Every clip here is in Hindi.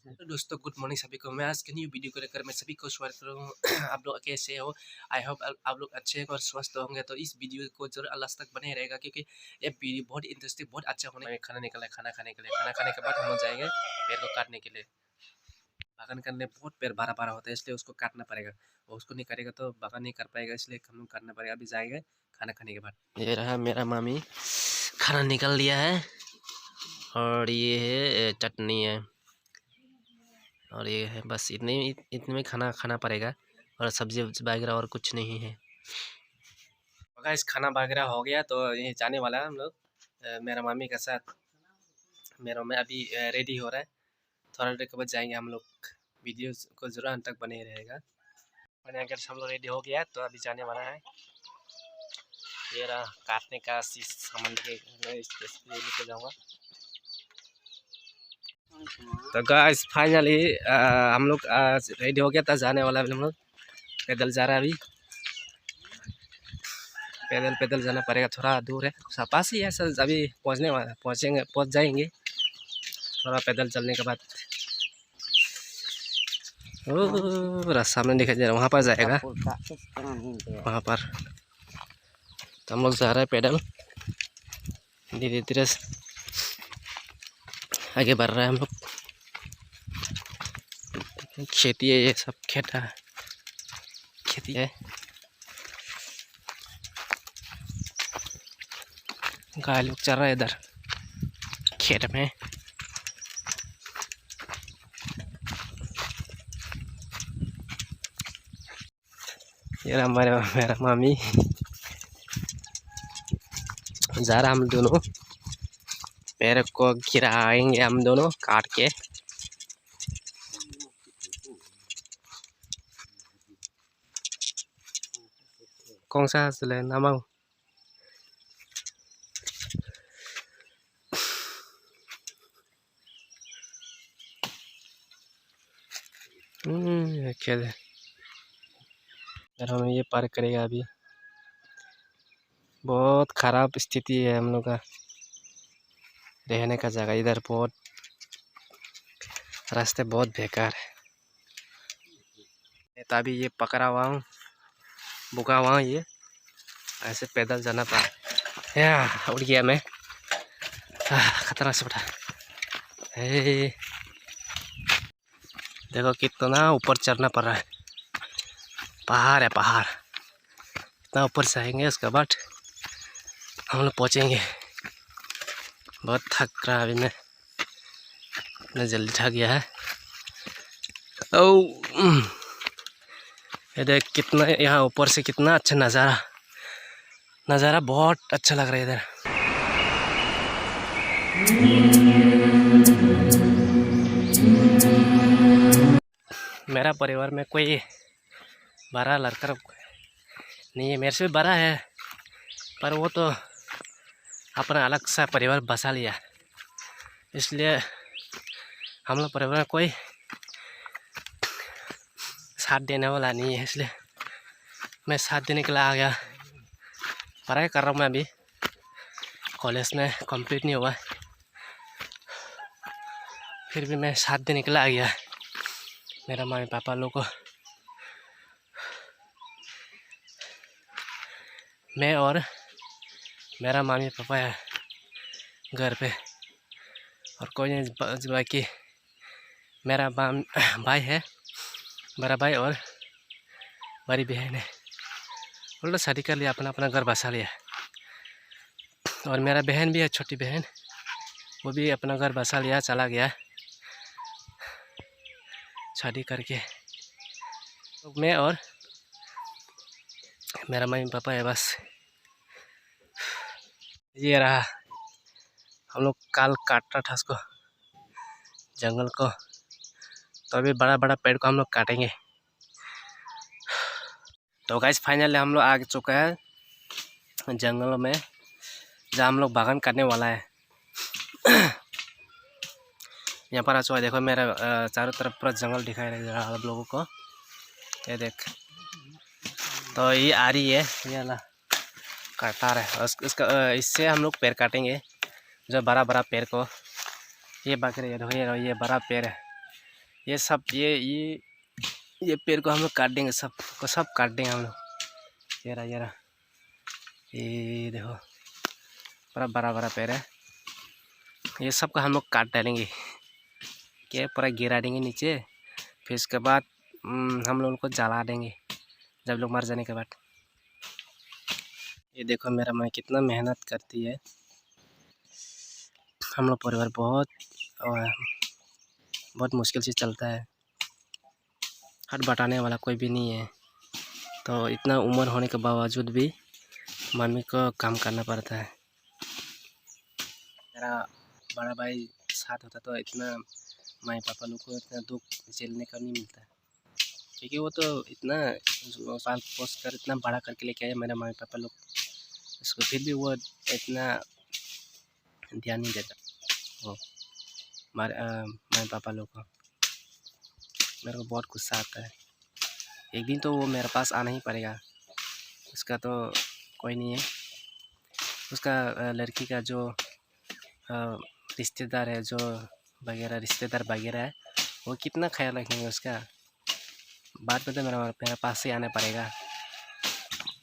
तो दोस्तों गुड मॉर्निंग सभी को। मैं आज के न्यू वीडियो को लेकर मैं सभी को स्वागत करूँ। आप लोग कैसे हो? आई होप आप लोग अच्छे और स्वस्थ होंगे। तो इस वीडियो को जरूर लास्ट तक बने रहेगा क्योंकि ये वीडियो बहुत इंटरेस्टिंग बहुत अच्छा होने। मैं खाना निकला है, खाना खाने के लिए। खाना खाने के बाद हम लोग जाएंगे पेड़ को काटने के लिए। बागान करने बहुत पेड़ बड़ा बड़ा होता है इसलिए उसको काटना पड़ेगा। और उसको नहीं करेगा तो बागान नहीं कर पाएगा, इसलिए हम लोग काटना पड़ेगा। अभी जाएंगे खाना खाने के बाद। ये रहा मेरा मामी खाना निकल लिया है और ये है चटनी है और ये है, बस इतने में खाना खाना पड़ेगा और सब्जी वगैरह और कुछ नहीं है। गाइस खाना वगैरह हो गया तो ये जाने वाला है हम लोग मेरा मामी के साथ। मेरा में अभी रेडी हो रहा है, थोड़ा देर के बाद जाएंगे हम लोग। वीडियो को जरूर अंत तक बने रहेगा। और अगर सब लोग रेडी हो गया तो अभी जाने वाला है। ये रहा काटने का सामान लेके जाऊँगा। तो गाइस फाइनली हम लोग रेडी हो गया था, जाने वाला है हम लोग। पैदल जा रहा है अभी, पैदल पैदल जाना पड़ेगा, थोड़ा दूर है, पास ही है सर। अभी पहुंचने वाला, पहुंच जाएंगे थोड़ा पैदल चलने के बाद। ओ रास्ता में दिखाई दे रहा है, वहाँ पर जाएगा वहाँ पर। तो हम लोग जा रहे हैं पैदल, धीरे धीरे आगे बढ़ रहे हैं हम लोग। खेती है, ये सब खेती है। गाय लोग चल रहा है इधर खेत में। ये मेरा मामी जा रहा, हम दोनों पैर को गिराएंगे हम दोनों काट के। कौन सा हासिल है नामा? खेल हम ये पार करेगा अभी। बहुत खराब स्थिति है हम लोग का रहने का जगह इधर, बहुत रास्ते बहुत बेकार है। तो अभी ये पकड़ा हुआ हूँ, बुका हुआ हूँ, ये ऐसे पैदल जाना पड़ा। या उड़ गया मैं, खतरा से उठा। देखो कितना ऊपर चढ़ना पड़ रहा है, पहाड़ है पहाड़। इतना ऊपर से आएंगे उसके बाद हम लोग पहुँचेंगे। बहुत थक रहा अभी मैं, इतना जल्दी थक गया है। ओ ये देख कितना यहाँ ऊपर से कितना अच्छा नज़ारा बहुत अच्छा लग रहा है इधर। मेरा परिवार में कोई बड़ा लड़का नहीं है, मेरे से भी बड़ा है, पर वो तो अपना अलग सा परिवार बसा लिया, इसलिए हम लोग परिवार में कोई साथ देने वाला नहीं है, इसलिए मैं साथ देने के लिए आ गया। पढ़ाई कर रहा हूँ मैं अभी, कॉलेज में कंप्लीट नहीं हुआ, फिर भी मैं साथ देने के लिए आ गया मेरा मम्मी पापा लोग को। मैं और मेरा मम्मी पापा है घर पे, और कोई नहीं, बाकी मेरा भाई है, बड़ा भाई और बड़ी बहन है। वो लोग शादी कर लिया, अपना अपना घर बसा लिया। और मेरा बहन भी है, छोटी बहन, वो भी अपना घर बसा लिया, चला गया शादी करके। तो मैं और मेरा मम्मी पापा है बस। ये रहा, हम लोग काल काट रहा था उसको, जंगल को। तो अभी बड़ा बड़ा पेड़ को हम लोग काटेंगे। तो गाइस फाइनली हम लोग आ चुका है जंगलों में, जहाँ हम लोग बागान करने वाला है। यहाँ पर आ चुका है, देखो मेरा चारों तरफ पूरा जंगल दिखाई दे रहा है आप लोगों को। ये देख, तो ये आ रही है, ये ला काटा रहा है इसका, इससे हम लोग पेड़ काटेंगे, जो बड़ा बड़ा पेड़ को। ये बकरे ये बड़ा पेड़ है, ये सब ये पेड़ को हम लोग काट देंगे, सब को सब काट देंगे हम लोग। ये रहा ये देखो पूरा बड़ा बड़ा पेड़ है, ये सब का हम लोग काट डालेंगे, क्या पूरा गिरा देंगे नीचे। फिर इसके बाद हम लोगों को जला देंगे जब लोग मर जाने के बाद। ये देखो मेरा माँ कितना मेहनत करती है। हम लोग परिवार बहुत मुश्किल से चलता है, हाथ बटाने वाला कोई भी नहीं है। तो इतना उम्र होने के बावजूद भी मम्मी को काम करना पड़ता है। मेरा बड़ा भाई साथ होता तो इतना माँ पापा लोग को इतना दुख झेलने का नहीं मिलता, क्योंकि वो तो इतना पाल पोस कर इतना बड़ा करके लेके आए मेरे मम्मी पापा लोग, उसको फिर भी वो इतना ध्यान नहीं देता वो मम्मी पापा लोग को। मेरे को बहुत गुस्सा आता है। एक दिन तो वो मेरे पास आना ही पड़ेगा, उसका तो कोई नहीं है। उसका लड़की का जो रिश्तेदार है, जो रिश्तेदार वगैरह है, वो कितना ख्याल रखेंगे उसका। बाद में तो मेरे पास ही आना पड़ेगा।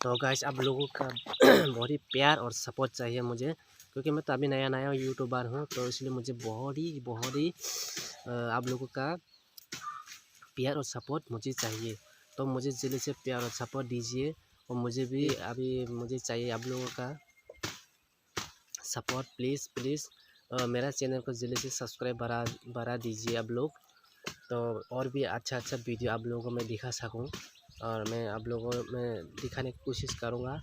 तो गाइस आप लोगों का बहुत ही प्यार और सपोर्ट चाहिए मुझे, क्योंकि मैं तो अभी नया यूट्यूबर हूँ, तो इसलिए मुझे बहुत ही आप लोगों का प्यार और सपोर्ट मुझे चाहिए। तो मुझे जल्दी से प्यार और सपोर्ट दीजिए, और मुझे भी अभी मुझे चाहिए आप लोगों का सपोर्ट। प्लीज़ मेरा चैनल को जल्दी से सब्सक्राइब बढ़ा दीजिए आप लोग, तो और भी अच्छा वीडियो आप लोगों को मैं दिखा सकूं, और मैं आप लोगों में दिखाने की कोशिश करूंगा।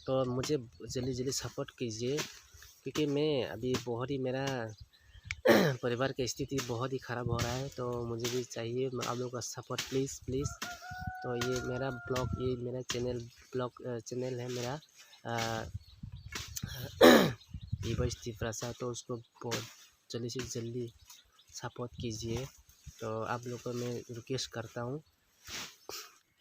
तो मुझे जल्दी सपोर्ट कीजिए, क्योंकि मैं अभी बहुत ही मेरा परिवार की स्थिति बहुत ही ख़राब हो रहा है। तो मुझे भी चाहिए आप लोगों का सपोर्ट, प्लीज़। तो ये मेरा चैनल है मेरा विवश प्रसाद, तो उसको बहुत जल्दी से जल्दी सपोर्ट कीजिए। तो आप लोग को मैं रिक्वेस्ट करता हूँ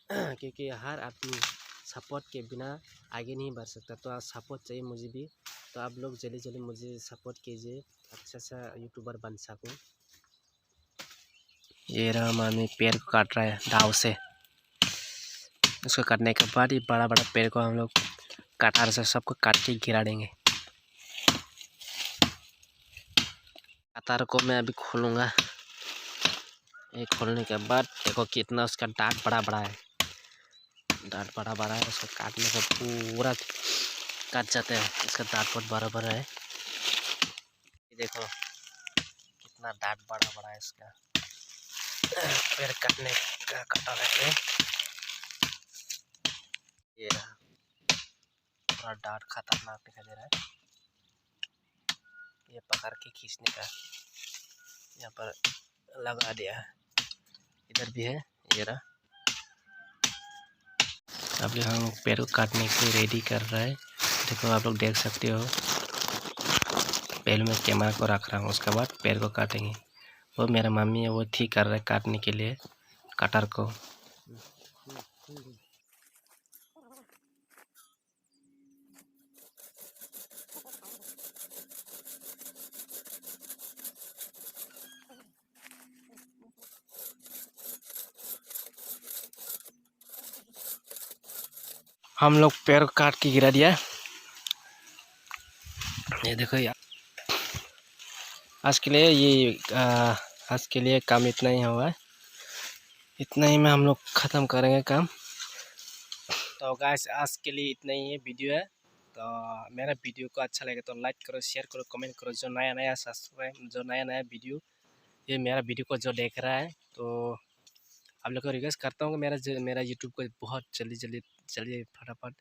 क्योंकि हर आदमी सपोर्ट के बिना आगे नहीं बढ़ सकता, तो सपोर्ट चाहिए मुझे भी। तो आप लोग जल्दी मुझे सपोर्ट कीजिए, अच्छा यूट्यूबर बन सकूँ। ये रहा मामी पेड़ को काट रहा है दाव से। उसको काटने के बाद ये बड़ा पेड़ को हम लोग कटार से सबको काट के गिरा देंगे। कतार को मैं अभी खोलूँगा। ये खोलने के बाद देखो कितना उसका डांट बड़ा है, डांट बड़ा है। उसको काटने से पूरा काट जाता है, इसका दांत बहुत बड़ा है। देखो कितना दांत बड़ा है इसका। पेड़ काटने का कटर है ये रहा, पूरा दांत खतरनाक दिखाई दे रहा है। ये पकड़ के खींचने का यहाँ पर लगा दिया है, इधर भी है ये रहा। अभी हम लोग पेड़ को काटने के लिए रेडी कर रहा है। देखो आप लोग देख सकते हो, पहले मैं कैमरा को रख रहा हूँ, उसके बाद पेड़ को काटेंगे। वो मेरा मम्मी है, वो ठीक कर रहा है काटने के लिए कटर को। हम लोग पेड़ को काट के गिरा दिया। ये देखो यार, आज के लिए काम इतना ही हुआ है, इतना ही में हम लोग ख़त्म करेंगे काम। तो गाइस आज के लिए इतना ही है वीडियो है। तो मेरा वीडियो को अच्छा लगे तो लाइक करो, शेयर करो, कमेंट करो। जो नया वीडियो ये मेरा वीडियो को जो देख रहा है, तो आप लोग को रिक्वेस्ट करता हूँ कि मेरा यूट्यूब को बहुत जल्दी फटाफट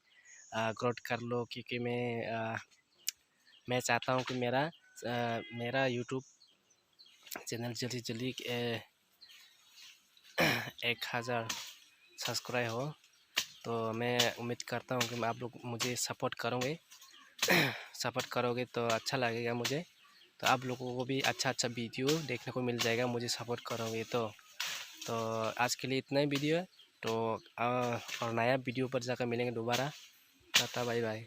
ग्रोथ कर लो, क्योंकि मैं चाहता हूँ कि मेरा यूट्यूब चैनल जल्दी 1000 सब्सक्राइब हो। तो मैं उम्मीद करता हूँ कि आप लोग मुझे सपोर्ट करोगे तो अच्छा लगेगा मुझे। तो आप लोगों को भी अच्छा वीडियो देखने को मिल जाएगा, मुझे सपोर्ट करोगे तो आज के लिए इतना ही वीडियो है। तो और नया वीडियो पर जाकर मिलेंगे दोबारा। Tata bye bye.